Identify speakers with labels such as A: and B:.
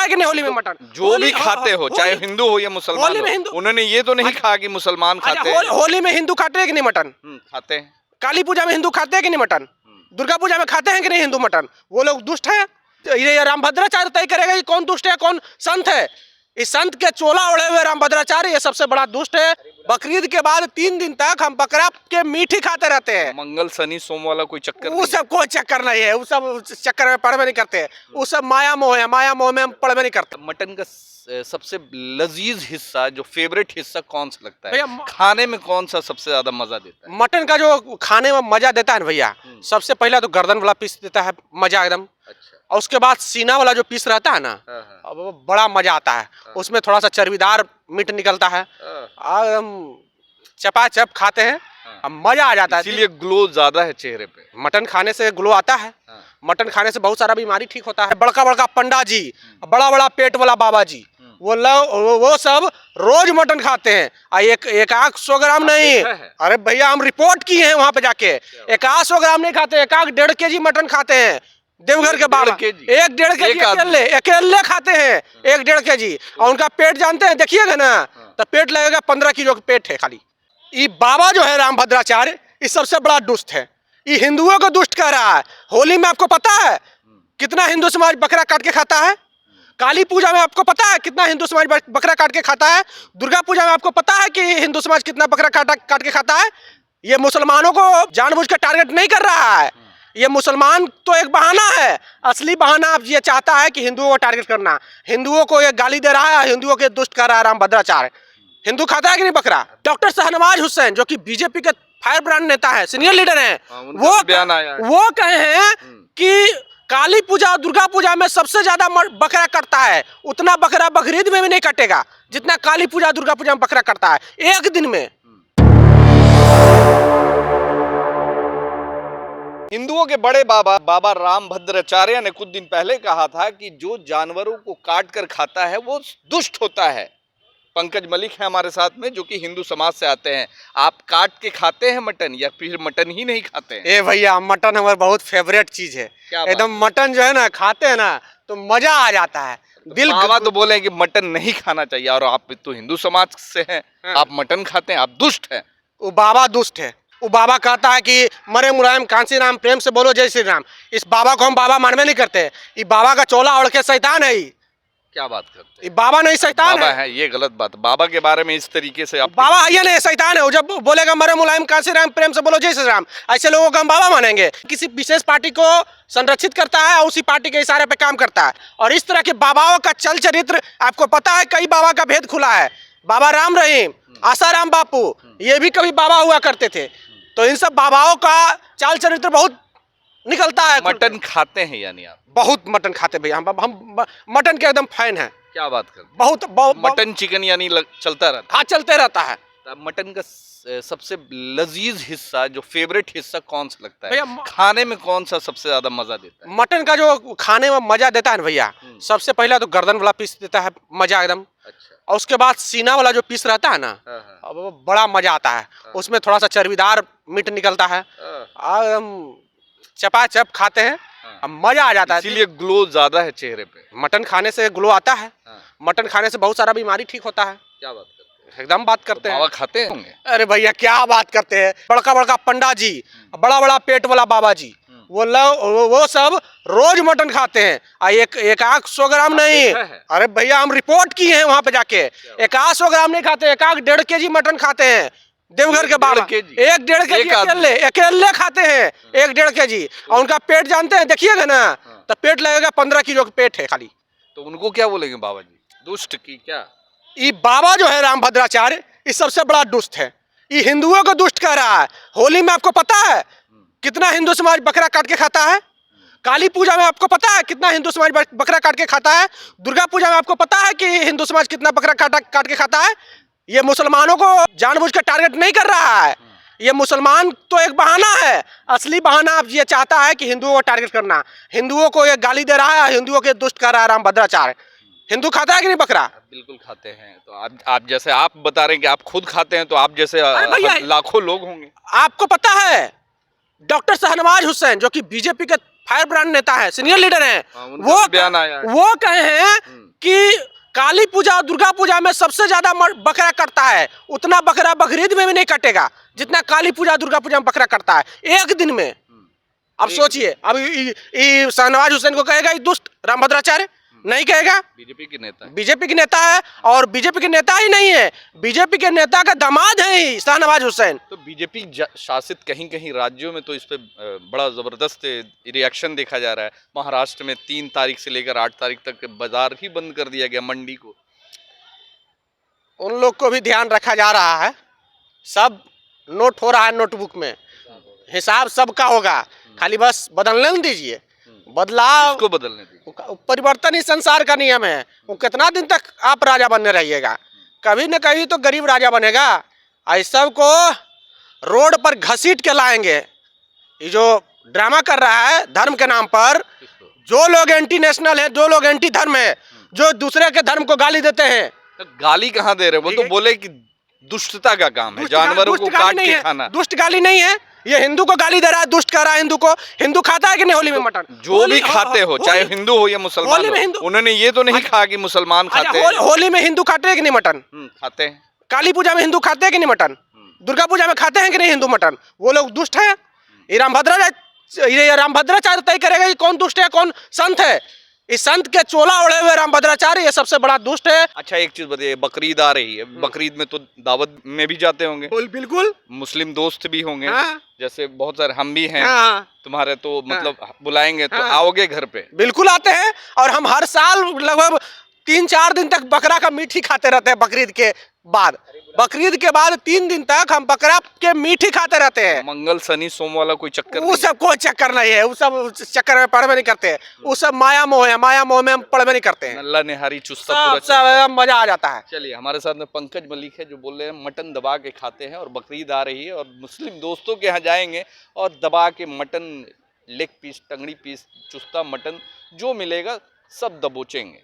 A: है कि नहीं होली में मटन?
B: जो भी खाते हो, चाहे हिंदू हो या मुसलमान हो, उन्होंने ये तो नहीं कहा कि मुसलमान खाते हैं।
A: होली में हिंदू खाते हैं कि नहीं मटन?
B: खाते हैं।
A: काली पूजा में हिंदू खाते हैं कि नहीं मटन? दुर्गा पूजा में खाते हैं कि नहीं हिंदू मटन? वो लोग दुष्ट है? ये रामभद्राचार्य तय करेगा कि कौन दुष्ट है कौन संत है। इस संत के चोला ओढ़े हुए रामभद्राचार्य ये सबसे बड़ा दुष्ट है। बकरीद के बाद 3 दिन तक हम बकरा के मीट ही खाते रहते हैं।
B: मंगल शनि सोम वाला कोई चक्कर
A: वो सब कोई चक्कर नहीं है, वो सब चक्कर में पड़वे नहीं करते। वो सब माया मोह है, माया मोह में हम पड़वे नहीं करते।
B: मटन का सबसे लजीज हिस्सा, जो फेवरेट हिस्सा कौन सा लगता है?
A: भैया
B: खाने में कौन सा सबसे ज्यादा मजा देता है?
A: मटन का जो खाने में मजा देता है ना भैया, सबसे पहला तो गर्दन वाला पीस देता है मजा एकदम।
B: अच्छा।
A: और उसके बाद सीना वाला जो पीस रहता है ना, वो बड़ा मजा आता है। उसमें थोड़ा सा चर्बीदार मीट निकलता है, एकदम चपाचप खाते हैं, मजा आ जाता है।
B: इसीलिए ग्लो ज्यादा है चेहरे पे।
A: मटन खाने से ग्लो आता है। मटन खाने से बहुत सारा बीमारी ठीक होता है। बड़का बड़का पंडा जी, बड़ा बड़ा पेट वाला बाबा जी, वो सब रोज मटन खाते हैं। एक 100 ग्राम नहीं, अरे भैया हम रिपोर्ट किए हैं वहां पे जाके। 100 ग्राम नहीं खाते, 1.5 केजी मटन खाते हैं। देवघर के बाबा 1.5 केजी अकेले खाते हैं, 1.5 केजी। और उनका पेट जानते हैं, देखिएगा ना तो पेट लगेगा 15 किलो का पेट है खाली। ये बाबा जो है रामभद्राचार्य, ये सबसे बड़ा दुष्ट है। ये हिंदुओं को दुष्ट कह रहा है। होली में आपको पता है कितना हिंदू समाज बकरा काट के खाता है? काली पूजा में आपको पता है कितना हिंदू समाज बकरा काट के खाता है? दुर्गा पूजा में आपको पता है कि हिंदू समाज कितना बकरा काट के खाता है? ये मुसलमानों को जानबूझ कर टारगेट नहीं कर रहा है। ये मुसलमान तो एक बहाना है, असली बहाना आप ये चाहता है कि हिंदुओं को टारगेट करना। हिंदुओं को ये गाली दे रहा है, हिंदुओं के दुष्ट कर रहा है रामभद्राचार्य। हिंदू खाता है कि नहीं बकरा? डॉक्टर शहनवाज हुसैन जो कि बीजेपी के फायर ब्रांड नेता है, सीनियर लीडर हैं, वो कहे हैं कि काली पूजा और दुर्गा पूजा में सबसे ज्यादा बकरा कटता है। उतना बकरा बकरीद में भी नहीं कटेगा जितना काली पूजा दुर्गा पूजा में बकरा कटता है एक दिन में।
B: हिंदुओं के बड़े बाबा बाबा रामभद्राचार्य ने कुछ दिन पहले कहा था कि जो जानवरों को काट कर खाता है वो दुष्ट होता है। पंकज मलिक है हमारे साथ में, जो कि हिंदू समाज से आते हैं। आप काट के खाते हैं मटन या फिर मटन ही नहीं खाते हैं?
A: ए भैया मटन हमारा बहुत फेवरेट चीज है एकदम। मटन जो है ना खाते हैं ना तो मजा आ जाता है। दिल
B: बाबा तो बोले कि मटन नहीं खाना चाहिए, और आप तो हिंदू समाज से हैं, आप मटन खाते हैं, आप दुष्ट हैं।
A: वो बाबा दुष्ट है। वो बाबा कहता है कि मरे मुलायम कांसी राम प्रेम से बोलो जय श्री राम। इस बाबा को हम बाबा मानवे नहीं करते। ये बाबा का चोला ओढ़ के शैतान है।
B: क्या बात करते हैं?
A: ये बाबा नहीं शैतान
B: बाबा है, ये गलत बात। बाबा के बारे में इस तरीके से आप
A: बाबा है नहीं शैतान है। वो जब बोलेगा मरे मुलायम कांसी राम प्रेम से बोलो जय श्री राम, ऐसे लोगों को हम बाबा मानेंगे? किसी विशेष पार्टी को संरक्षित करता है और उसी पार्टी के इशारे पे काम करता है। और इस तरह के बाबाओं का चल चरित्र आपको पता है, कई बाबा का भेद खुला है। बाबा राम रहीम, आसाराम बापू, ये भी कभी बाबा हुआ करते थे। तो इन सब बाबाओं का चाल चरित्र बहुत निकलता है।
B: मटन खाते हैं यानी आप?
A: बहुत मटन खाते भैया, हम मटन के एकदम फैन हैं।
B: क्या बात करते हैं?
A: बहुत
B: मटन चिकन यानी चलता रहता?
A: हाँ चलते रहता है।
B: मटन का सबसे लजीज हिस्सा, जो फेवरेट हिस्सा कौन सा लगता है?
A: भैया
B: खाने में कौन सा सबसे ज्यादा मजा देता है?
A: मटन का जो खाने में मजा देता है ना भैया, सबसे पहला तो गर्दन वाला पीस देता है मजा एकदम। अच्छा। और उसके बाद सीना वाला जो पीस रहता है ना, वो बड़ा मजा आता है। उसमें थोड़ा सा चर्बीदार मीट निकलता है, एकदम चपाचप खाते हैं, मजा आ जाता है।
B: इसीलिए ग्लो ज्यादा है चेहरे पे।
A: मटन खाने से ग्लो आता है। मटन खाने से बहुत सारा बीमारी ठीक होता है।
B: क्या बात करते हैं?
A: एकदम बात करते हैं।
B: बाबा खाते होंगे?
A: अरे भैया क्या बात करते हैं। बड़का बड़का पंडा जी, बड़ा बड़ा पेट वाला बाबा जी, वो सब रोज मटन खाते हैं। एक 100 ग्राम नहीं, अरे भैया हम रिपोर्ट किए हैं वहां पे जाके। 100 ग्राम नहीं खाते, 1.5 केजी मटन खाते हैं। देवघर के बाबा 1.5 केजी अकेले खाते हैं, 1.5 केजी। और उनका पेट जानते हैं, देखिएगा ना तो पेट लगेगा 15 किलो का पेट है खाली।
B: तो उनको क्या बोलेंगे बाबा जी? दुष्ट की क्या?
A: ये बाबा जो है रामभद्राचार्य, ये सबसे बड़ा दुष्ट है। ये हिंदुओं को दुष्ट कह रहा है। होली में आपको पता है कितना हिंदू समाज बकरा काट के खाता है? काली पूजा में आपको पता है कितना हिंदू समाज बकरा काट के खाता है? दुर्गा पूजा में आपको पता है कि हिंदू समाज कितना बकरा काट के खाता है? ये मुसलमानों को जानबूझ कर टारगेट नहीं कर रहा है। ये मुसलमान तो एक बहाना है, असली बहाना आप ये चाहता है कि हिंदुओं को टारगेट करना। हिंदुओं को ये गाली दे रहा है, हिंदुओं के दुष्ट कर रहा है रामभद्राचार्य। हिंदू खाता है कि नहीं बकरा?
B: बिल्कुल खाते हैं। तो आप जैसे आप बता रहे हैं कि आप खुद खाते हैं, तो आप जैसे लाखों लोग होंगे।
A: आपको पता है डॉक्टर शहनवाज हुसैन जो कि बीजेपी के फायर ब्रांड नेता है, सीनियर लीडर हैं, वो कहे हैं कि काली पूजा और दुर्गा पूजा में सबसे ज्यादा बकरा कटता है, उतना बकरा बकरीद में भी नहीं कटेगा जितना काली पूजा दुर्गा पूजा में बकरा कटता है एक दिन में। अब सोचिए, अब शाहनवाज हुसैन को कहेगा ये दुष्ट रामभद्राचार्य? नहीं कहेगा।
B: बीजेपी के नेता है।
A: बीजेपी के नेता है, और बीजेपी के नेता ही नहीं है, बीजेपी के नेता का दामाद है ही शाहनवाज हुसैन।
B: तो बीजेपी शासित कहीं कहीं राज्यों में तो इस पे बड़ा जबरदस्त रिएक्शन देखा जा रहा है। महाराष्ट्र में 3 तारीख से लेकर 8 तारीख तक बाजार ही बंद कर दिया गया, मंडी को।
A: उन लोग को भी ध्यान रखा जा रहा है, सब नोट हो रहा है नोटबुक में, हिसाब सबका होगा, खाली बस बदलने न दीजिए। बदलाव को
B: बदलने दीजिए,
A: परिवर्तन ही संसार का नियम है। वो कितना दिन तक आप राजा बनने रहिएगा? कभी न कभी तो गरीब राजा बनेगा। इस सब को रोड पर घसीट के लाएंगे। ये जो ड्रामा कर रहा है धर्म के नाम पर, जो लोग एंटी नेशनल है, जो लोग एंटी धर्म है, जो दूसरे के धर्म को गाली देते हैं।
B: तो गाली कहाँ दे रहे? वो तो बोले कि दुष्टता का काम है, जानवरों को काट के खाना।
A: दुष्ट गाली नहीं है, ये हिंदू को गाली दे रहा है, दुष्ट कह रहा है हिंदू को। हिंदू खाता है कि नहीं होली में मटन?
B: जो भी खाते हो, चाहे हिंदू हो या मुसलमान हो, उन्होंने ये तो नहीं कहा कि मुसलमान खाते हैं।
A: होली में हिंदू खाते हैं कि नहीं मटन?
B: खाते हैं।
A: काली पूजा में हिंदू खाते हैं कि नहीं मटन? दुर्गा पूजा में खाते हैं कि नहीं हिंदू मटन? वो लोग दुष्ट है? ये रामभद्राचार्य तय करेगा कि कौन दुष्ट है कौन संत है। इस संत के चोला ओढ़े हुए रामभद्राचार्य ये सबसे बड़ा दुष्ट है।
B: अच्छा, एक चीज बताइए, बकरीद आ रही है, बकरीद में तो दावत में भी जाते होंगे?
A: बिल्कुल।
B: मुस्लिम दोस्त भी होंगे।
A: हाँ।
B: जैसे बहुत सारे हम भी हैं।
A: हाँ।
B: तुम्हारे तो मतलब बुलाएंगे तो
A: हाँ।
B: आओगे घर पे?
A: बिल्कुल आते हैं, और हम हर साल लगभग 3-4 दिन तक बकरा का मीट ही खाते रहते हैं। बकरीद के बाद 3 दिन तक हम बकरा के मीट ही खाते रहते हैं।
B: मंगल शनि सोम वाला कोई चक्कर
A: वो सब कोई चक्कर नहीं है, वो सब चक्कर में पड़वे नहीं करते हैं। वो सब माया मोह है, माया मोह में हम पड़वे नहीं करते हैं।
B: नल्ला निहारी चुस्ता
A: सब मजा आ जाता है।
B: चलिए, हमारे साथ में पंकज मलिक है जो बोल रहे हैं मटन दबा के खाते हैं, और बकरीद आ रही है और मुस्लिम दोस्तों के यहाँ जाएंगे और दबा के मटन, लेग पीस, टंगड़ी पीस, चुस्ता मटन जो मिलेगा सब दबोचेंगे।